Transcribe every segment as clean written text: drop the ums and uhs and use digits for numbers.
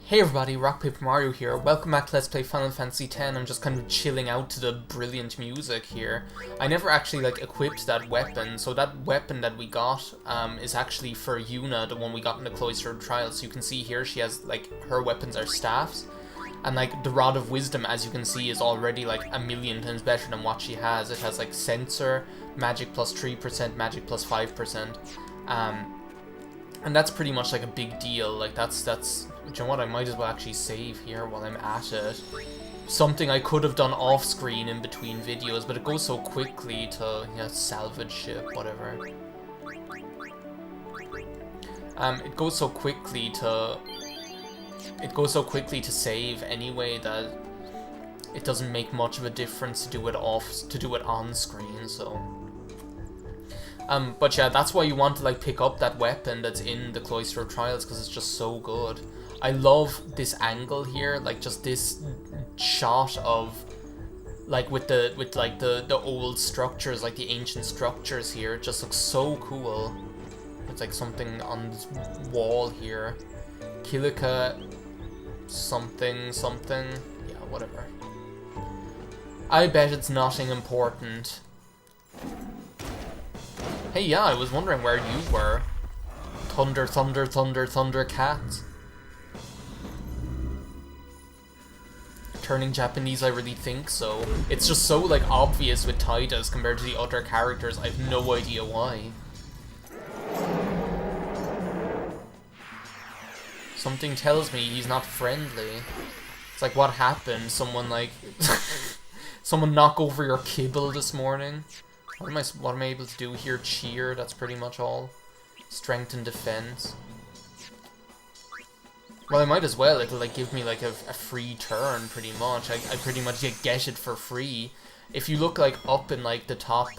Hey everybody, RockPaperMario here. Welcome back to Let's Play Final Fantasy X. I'm just kind of chilling out to the brilliant music here. I never actually equipped that weapon, so that weapon that we got is actually for Yuna, the one we got in the Cloistered Trials. So you can see here she has her weapons are staffs, and the Rod of Wisdom, as you can see, is already a million times better than what she has. It has Sensor, Magic plus 3%, Magic plus 5%. And that's pretty much a big deal. That's you know what, I might as well actually save here while I'm at it. Something I could have done off screen in between videos, but it goes so quickly to, you know, salvage ship, whatever. It goes so quickly to save anyway that it doesn't make much of a difference to do it on screen, so. But yeah, that's why you want to pick up that weapon that's in the Cloistered Trials, because it's just so good. I love this angle here, just this shot of with the old structures, the ancient structures here. It just looks so cool. It's something on this wall here. Kilika something. Yeah, whatever. I bet it's nothing important. Hey, yeah, I was wondering where you were. Thunder, thunder, thunder, thunder, cat. Turning Japanese, I really think so. It's just so, obvious with Tidus compared to the other characters. I have no idea why. Something tells me he's not friendly. It's what happened? Someone, someone knock over your kibble this morning? What am I able to do here? Cheer, that's pretty much all. Strength and defense. Well, I might as well. It'll give me a free turn, pretty much. I pretty much get it for free. If you look up in the top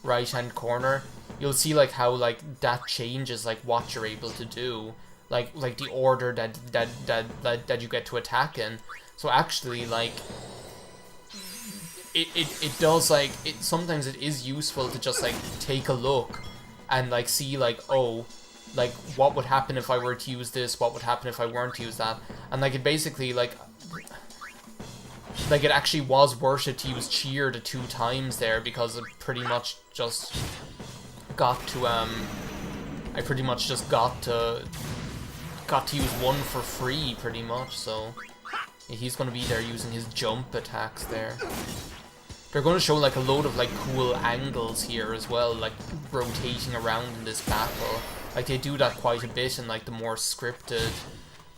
right hand corner, you'll see how that changes what you're able to do. The order that you get to attack in. So actually it does sometimes it is useful to just take a look and see oh, what would happen if I were to use this, what would happen if I weren't to use that, and it basically it actually was worth it to use cheer the 2 times there, because it pretty much just got to I pretty much just got to use one for free pretty much. So yeah, he's gonna be there using his jump attacks there. They're going to show a load of cool angles here as well, rotating around in this battle. They do that quite a bit in the more scripted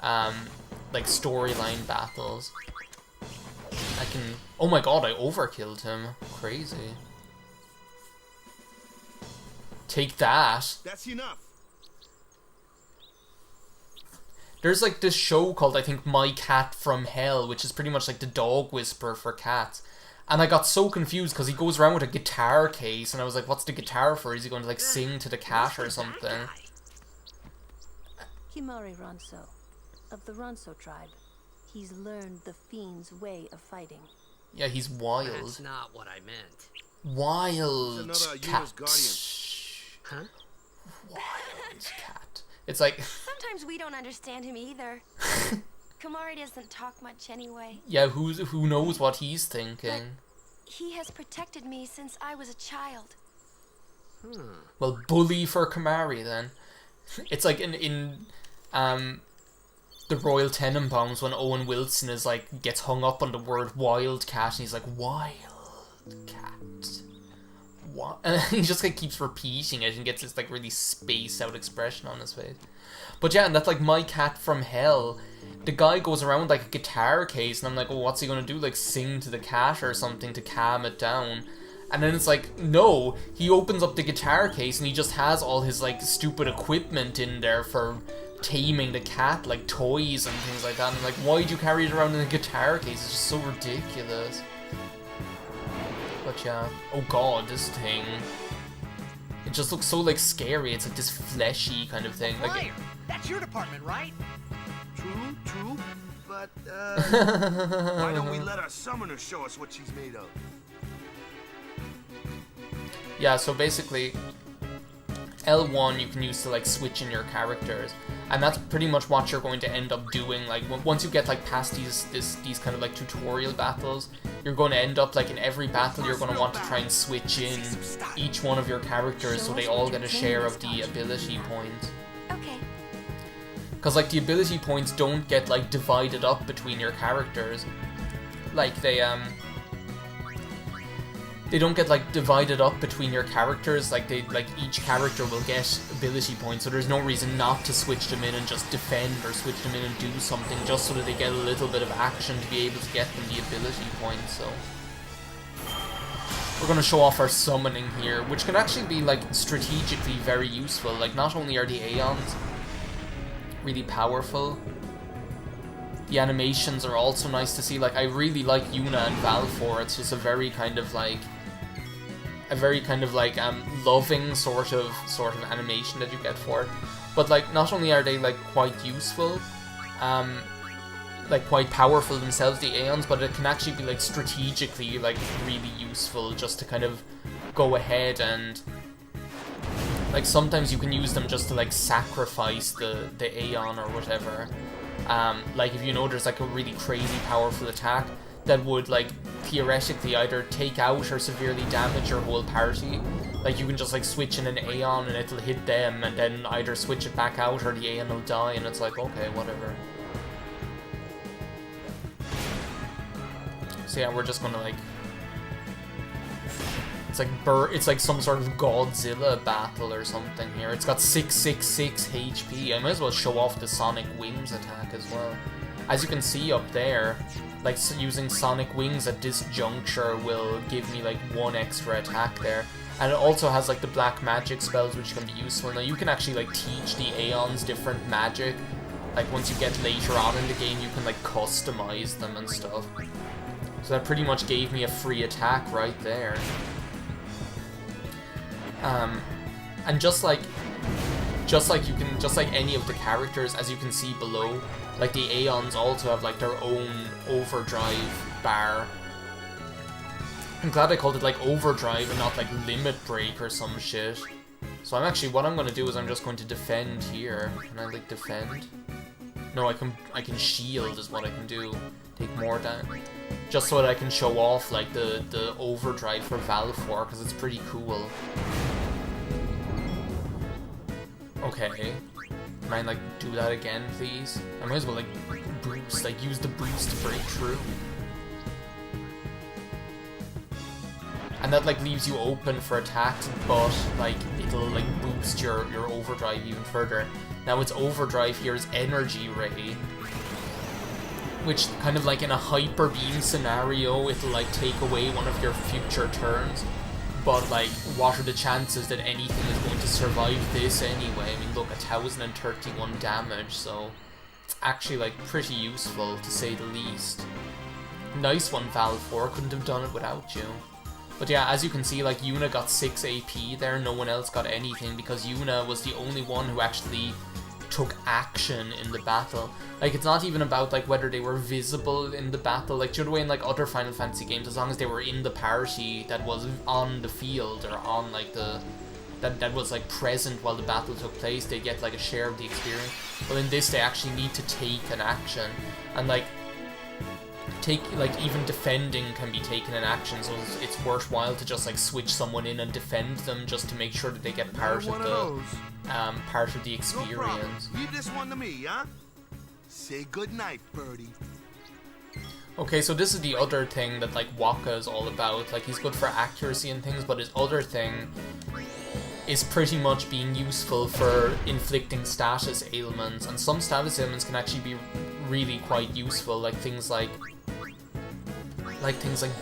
storyline battles. Oh my god, I overkilled him. Crazy. Take that. That's enough. There's this show called, I think, My Cat from Hell, which is pretty much the dog whisperer for cats. And I got so confused because he goes around with a guitar case, and I was what's the guitar for? Is he going to sing to the cat or something? Himari Ronso, of the Ronso tribe. He's learned the fiend's way of fighting. Yeah, he's wild. That's not what I meant. Wild cat. Huh? Wild cat. It's Sometimes we don't understand him either. Kamari doesn't talk much anyway. Yeah, who knows what he's thinking? But he has protected me since I was a child. Well, bully for Kamari then. It's in the Royal Tenenbaums when Owen Wilson is gets hung up on the word wildcat, and he's wild cat. What? And he just keeps repeating it and gets this really spaced out expression on his face. But yeah, and that's My Cat from Hell. The guy goes around with a guitar case, and I'm oh, what's he gonna do? Sing to the cat or something to calm it down? And then it's no, he opens up the guitar case and he just has all his stupid equipment in there for taming the cat, toys and things like that. And I'm why'd you carry it around in a guitar case? It's just so ridiculous. But yeah, oh god, this thing. It just looks so scary. It's this fleshy kind of thing. Fire! That's your department, right? True, but why don't we let our summoner show us what she's made of? Yeah, so basically L1 you can use to like switch in your characters, and that's pretty much what you're going to end up doing. Like once you get like past these kind of like tutorial battles, you're going to end up like in every battle you're going to want to try and switch in each one of your characters so they all get a share of the ability points. Okay. Because like the ability points don't get like divided up between your characters, like they don't get like divided up between your characters. Like each character will get ability points, so there's no reason not to switch them in and just defend, or switch them in and do something just so that they get a little bit of action to be able to get them the ability points. So we're going to show off our summoning here, which can actually be like strategically very useful. Like not only are the Aeons really powerful, the animations are also nice to see. Like I really like Yuna and Valfor. It's just a very kind of like loving sort of animation that you get for it. But like not only are they like quite useful, like quite powerful themselves, the Aeons, but it can actually be like strategically like really useful just to kind of go ahead and like sometimes you can use them just to like sacrifice the Aeon or whatever. Like if you know there's like a really crazy powerful attack that would like theoretically either take out or severely damage your whole party, like you can just like switch in an Aeon and it'll hit them, and then either switch it back out or the Aeon will die, and it's like, okay, whatever. So yeah, we're just gonna like, it's like some sort of Godzilla battle or something here. It's got 666 HP. I might as well show off the Sonic Wings attack as well. As you can see up there, like using Sonic Wings at this juncture will give me like 1 extra attack there. And it also has like the black magic spells, which can be useful. Now you can actually like teach the Aeons different magic. Like once you get later on in the game, you can like customize them and stuff. So that pretty much gave me a free attack right there. And just like any of the characters, as you can see below, like the Aeons also have like their own overdrive bar. I'm glad I called it like overdrive and not like limit break or some shit. So what I'm gonna do is I'm just going to defend here. Can I like defend? No, I can shield is what I can do. Take more damage. Just so that I can show off like the overdrive for Valfor, because it's pretty cool. Okay. Can I like do that again, please? I might as well like boost, like use the boost to break through. And that like leaves you open for attacks, but like it'll like boost your overdrive even further. Now its overdrive here is Energy Ray, which kind of like in a Hyper Beam scenario, it'll like take away one of your future turns. But like, what are the chances that anything is going to survive this anyway? I mean, look, 1031 damage, so it's actually like pretty useful to say the least. Nice one, Valfor. Couldn't have done it without you. But yeah, as you can see, like Yuna got 6 AP there. No one else got anything because Yuna was the only one who actually took action in the battle. Like, it's not even about like whether they were visible in the battle. Like, the other way in like other Final Fantasy games, as long as they were in the party that was on the field or on like that was like present while the battle took place, they get like a share of the experience. Well, in this they actually need to take an action, and like even defending can be taken in action, so it's worthwhile to just like switch someone in and defend them just to make sure that they get part of the experience. No, leave this one to me, huh? Say goodnight, birdie. Okay, so this is the other thing that like Waka is all about. Like, he's good for accuracy and things, but his other thing is pretty much being useful for inflicting status ailments, and some status ailments can actually be really quite useful, like things like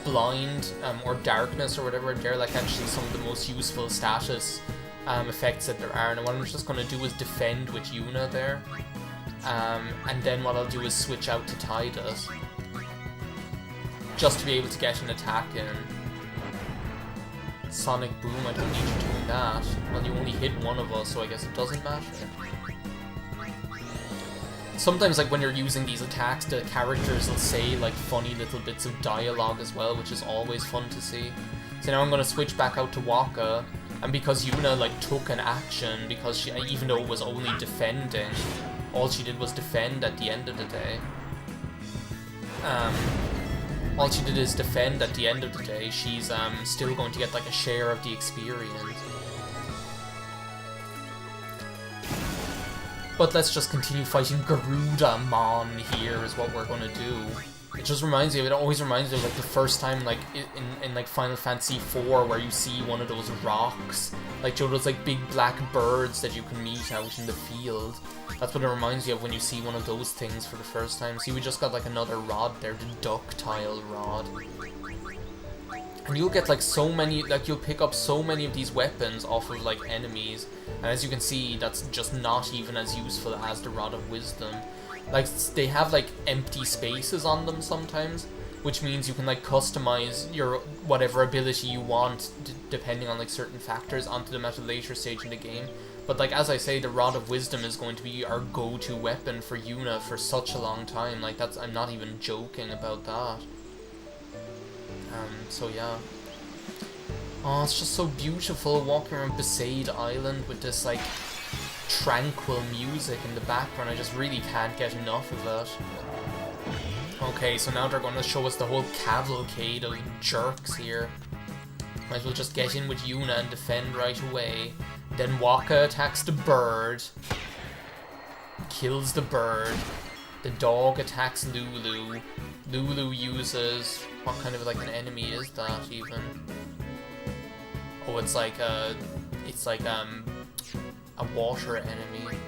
blind or darkness or whatever. They're like actually some of the most useful status effects that there are. And what I'm just going to do is defend with Yuna there, and then what I'll do is switch out to Tidus just to be able to get an attack in. Sonic Boom, I don't need you doing that. Well, you only hit one of us, so I guess it doesn't matter. Sometimes, like, when you're using these attacks, the characters will say, like, funny little bits of dialogue as well, which is always fun to see. So now I'm going to switch back out to Waka, And because Yuna like took an action, because she, even though it was only defending, all she did was defend at the end of the day. All she did is defend at the end of the day. She's still going to get like a share of the experience. But let's just continue fighting Garuda-mon here is what we're gonna do. It just reminds me of, it always reminds me of like the first time like in like Final Fantasy IV where you see one of those rocks. Like those like big black birds that you can meet out in the field. That's what it reminds you of when you see one of those things for the first time. See, we just got like another rod there, the ductile rod. And you'll get like so many, like you'll pick up so many of these weapons off of like enemies. And as you can see, that's just not even as useful as the Rod of Wisdom. Like, they have like empty spaces on them sometimes, which means you can like customize your whatever ability you want depending on like certain factors onto them at a later stage in the game. But like, as I say, the Rod of Wisdom is going to be our go-to weapon for Yuna for such a long time. Like, that's, I'm not even joking about that. So yeah. Oh, it's just so beautiful walking around Besaid Island with this like tranquil music in the background. I just really can't get enough of it. Okay, so now they're going to show us the whole cavalcade of jerks here. Might as well just get in with Yuna and defend right away. Then Wakka attacks the bird. Kills the bird. The dog attacks Lulu. Lulu uses... What kind of like an enemy is that even? Oh, it's like a water enemy.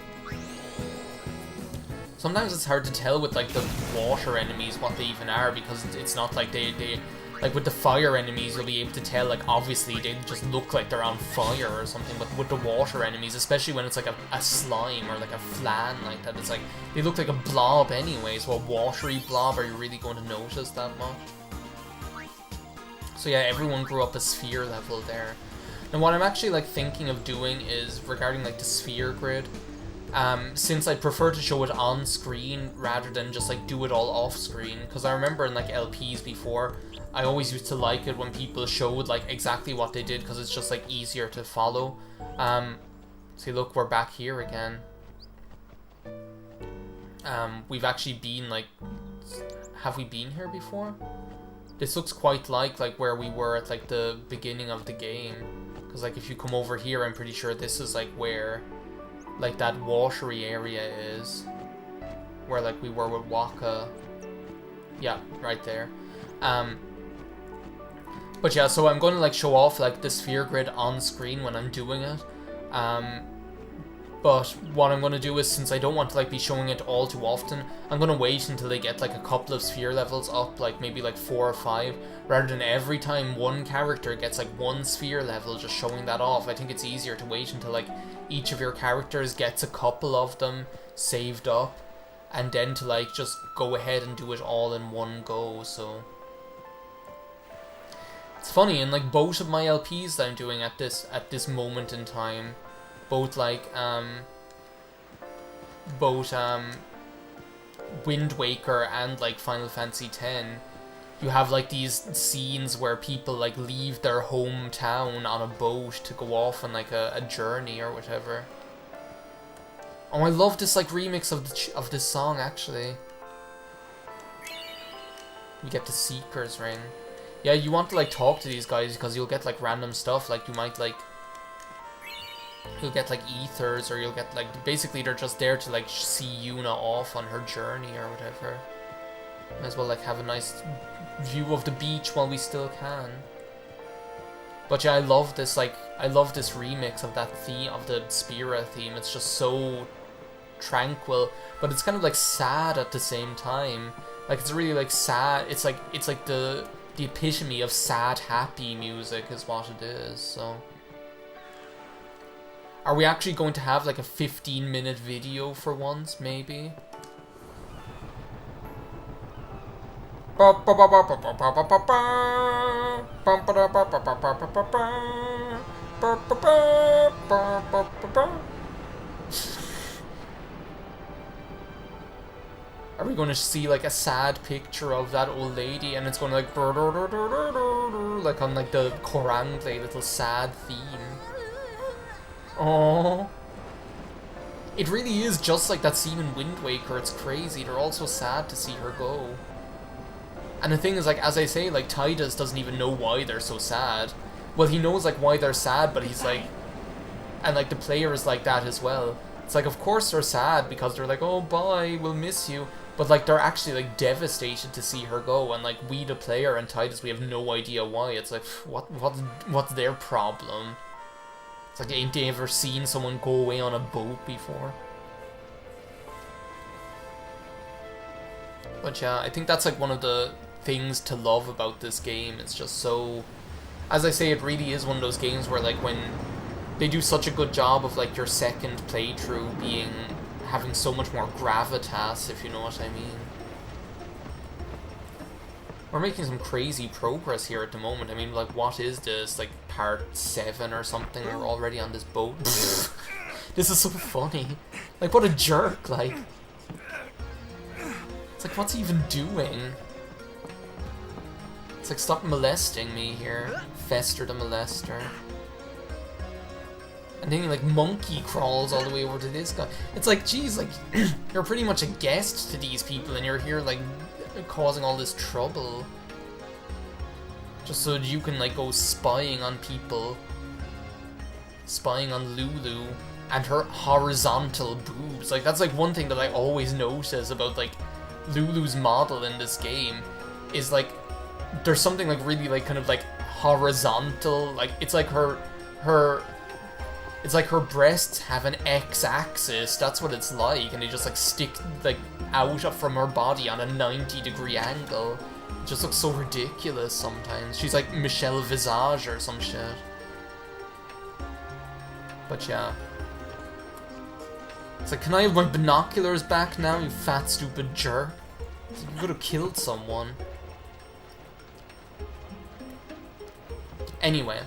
Sometimes it's hard to tell with like the water enemies what they even are, because it's not like they like with the fire enemies you'll be able to tell, like obviously they just look like they're on fire or something, but with the water enemies, especially when it's like a slime or like a flan like that, it's like they look like a blob anyway, so a watery blob, are you really going to notice that much? So yeah, everyone grew up a sphere level there. And what I'm actually like thinking of doing is regarding like the sphere grid, since I'd prefer to show it on screen rather than just like do it all off screen, because I remember in like LPs before, I always used to like it when people showed like exactly what they did, because it's just like easier to follow. See, look, we're back here again. We've actually been like, have we been here before? This looks quite like where we were at like the beginning of the game, because like if you come over here, I'm pretty sure this is like where like that watery area is, where like we were with Wakka. Yeah, right there. But yeah, so I'm going to like show off like the sphere grid on screen when I'm doing it. But what I'm going to do is, since I don't want to like be showing it all too often, I'm going to wait until they get like a couple of sphere levels up, like maybe like 4 or 5, rather than every time one character gets like one sphere level just showing that off. I think it's easier to wait until like each of your characters gets a couple of them saved up, and then to like just go ahead and do it all in one go. So it's funny, in like both of my LPs that I'm doing at this moment in time, both like Wind Waker and like Final Fantasy X, you have like these scenes where people like leave their hometown on a boat to go off on like a journey or whatever. Oh, I love this like remix of this song actually. You get the Seeker's Ring. Yeah, you want to like talk to these guys because you'll get like random stuff, like you might like, you'll get like ethers, or you'll get like, basically they're just there to like see Yuna off on her journey or whatever. Might as well like have a nice view of the beach while we still can. But yeah, I love this remix of that theme, of the Spira theme. It's just so tranquil, but it's kind of like sad at the same time. Like it's really like sad. It's like the epitome of sad happy music is what it is. So are we actually going to have like a 15-minute video for once, maybe? Are we going to see like a sad picture of that old lady, and it's going to like on like the Korangle little sad theme? Oh. It really is just like that scene in Wind Waker. It's crazy. They're all so sad to see her go. And the thing is, like, as I say, like, Tidus doesn't even know why they're so sad. Well, he knows, like, why they're sad, but he's like... And, like, the player is like that as well. It's like, of course they're sad, because they're like, oh, bye, we'll miss you. But, like, they're actually, like, devastated to see her go. And, like, we, the player, and Tidus, we have no idea why. It's like, what's their problem? It's like, ain't they ever seen someone go away on a boat before? But yeah, I think that's like one of the things to love about this game. It's just so... As I say, it really is one of those games where like when they do such a good job of like your second playthrough being... having so much more gravitas, if you know what I mean. We're making some crazy progress here at the moment. I mean, like, what is this? Like, part 7 or something? We're already on this boat. This is so funny. Like, what a jerk, like. It's like, what's he even doing? It's like, stop molesting me here. Fester the molester. And then he, like, monkey crawls all the way over to this guy. It's like, geez, like, you're pretty much a guest to these people and you're here, like, causing all this trouble just so that you can like go spying on people, spying on Lulu and her horizontal boobs. Like that's like one thing that I always notice about like Lulu's model in this game is like there's something like really like kind of like horizontal, like it's like her it's like her breasts have an x-axis, that's what it's like, and they just like stick like out from her body on a 90-degree angle. It just looks so ridiculous sometimes. She's like Michelle Visage or some shit. But yeah. It's like, can I have my binoculars back now, you fat stupid jerk? It's like, you could have killed someone. Anyway.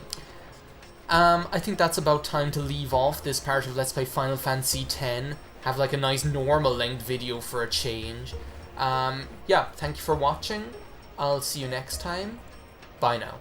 I think that's about time to leave off this part of Let's Play Final Fantasy X. Have like a nice normal length video for a change. Yeah, thank you for watching. I'll see you next time. Bye now.